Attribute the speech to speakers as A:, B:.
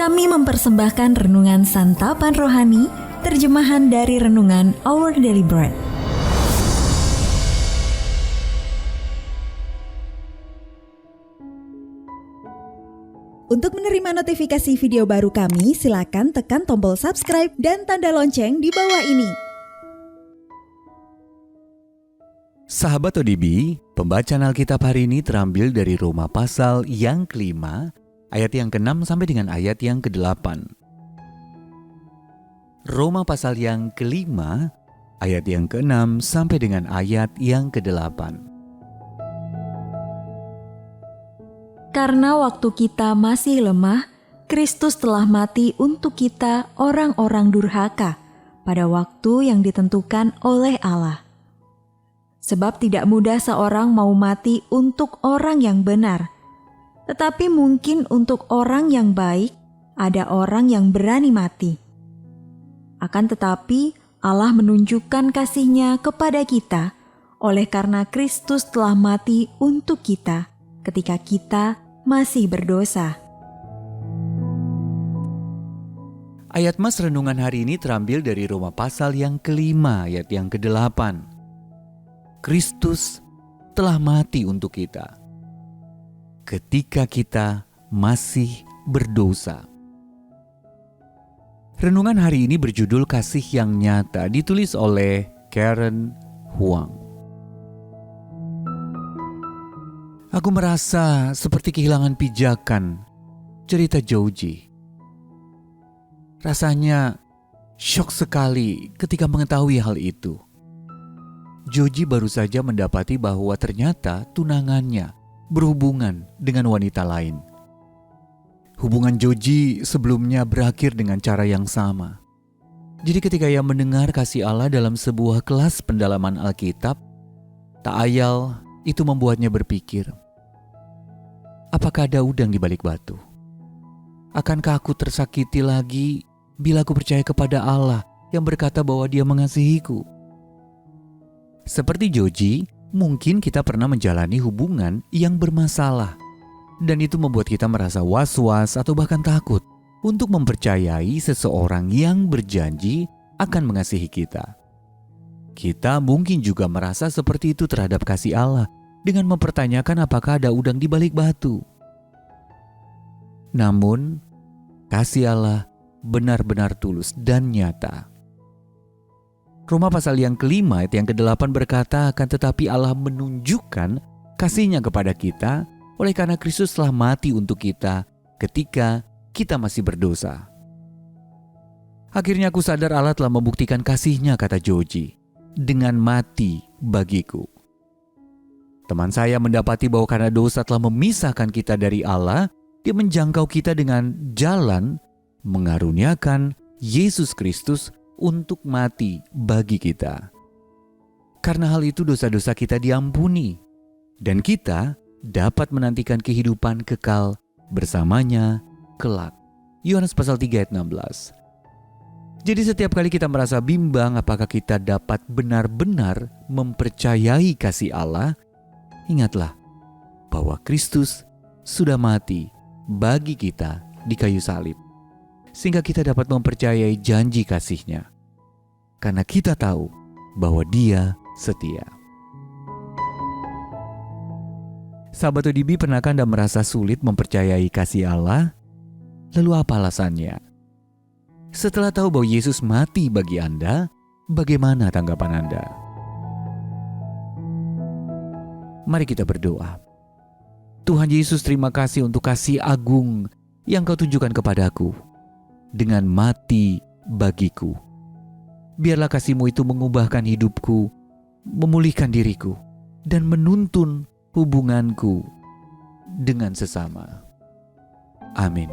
A: Kami mempersembahkan renungan santapan rohani, terjemahan dari renungan Our Daily Bread.
B: Untuk menerima notifikasi video baru kami, silakan tekan tombol subscribe dan tanda lonceng di bawah ini.
C: Sahabat ODB, pembacaan Alkitab hari ini terambil dari Roma pasal yang ke-5, ayat yang ke-6 sampai dengan ayat yang ke-8. Roma pasal yang ke-5, ayat yang ke-6 sampai dengan ayat yang ke-8.
A: Karena waktu kita masih lemah, Kristus telah mati untuk kita orang-orang durhaka pada waktu yang ditentukan oleh Allah. Sebab tidak mudah seorang mau mati untuk orang yang benar, tetapi mungkin untuk orang yang baik ada orang yang berani mati. Akan tetapi Allah menunjukkan kasih-Nya kepada kita oleh karena Kristus telah mati untuk kita ketika kita masih berdosa.
C: Ayat Mas renungan hari ini terambil dari Roma pasal yang ke-5, ayat yang ke-8. Kristus telah mati untuk kita ketika kita masih berdosa. Renungan hari ini berjudul Kasih yang Nyata, ditulis oleh Karen Huang. Aku merasa seperti kehilangan pijakan cerita Joji. Rasanya syok sekali ketika mengetahui hal itu. Joji baru saja mendapati bahwa ternyata tunangannya berhubungan dengan wanita lain. Hubungan Joji sebelumnya berakhir dengan cara yang sama. Jadi ketika ia mendengar kasih Allah dalam sebuah kelas pendalaman Alkitab, tak ayal itu membuatnya berpikir, apakah ada udang di balik batu? Akankah aku tersakiti lagi bila aku percaya kepada Allah yang berkata bahwa Dia mengasihiku? Seperti Joji, mungkin kita pernah menjalani hubungan yang bermasalah, dan itu membuat kita merasa was-was atau bahkan takut untuk mempercayai seseorang yang berjanji akan mengasihi kita. Kita mungkin juga merasa seperti itu terhadap kasih Allah dengan mempertanyakan apakah ada udang di balik batu. Namun, kasih Allah benar-benar tulus dan nyata. Roma pasal yang ke-5 ayat yang ke-8 berkata, akan tetapi Allah menunjukkan kasih-Nya kepada kita oleh karena Kristus telah mati untuk kita ketika kita masih berdosa. Akhirnya aku sadar Allah telah membuktikan kasih-Nya, kata Joji, dengan mati bagiku. Teman saya mendapati bahwa karena dosa telah memisahkan kita dari Allah, Dia menjangkau kita dengan jalan mengaruniakan Yesus Kristus untuk mati bagi kita. Karena hal itu dosa-dosa kita diampuni, dan kita dapat menantikan kehidupan kekal bersamanya kelak. Yohanes pasal 3 ayat 16. Jadi setiap kali kita merasa bimbang apakah kita dapat benar-benar mempercayai kasih Allah, ingatlah bahwa Kristus sudah mati bagi kita di kayu salib, sehingga kita dapat mempercayai janji kasih-Nya. Karena kita tahu bahwa Dia setia. Sahabat ODB, pernahkah Anda merasa sulit mempercayai kasih Allah? Lalu apa alasannya? Setelah tahu bahwa Yesus mati bagi Anda, bagaimana tanggapan Anda? Mari kita berdoa. Tuhan Yesus, terima kasih untuk kasih agung yang Kau tunjukkan kepadaku dengan mati bagiku. Biarlah kasih-Mu itu mengubahkan hidupku, memulihkan diriku, dan menuntun hubunganku dengan sesama. Amin.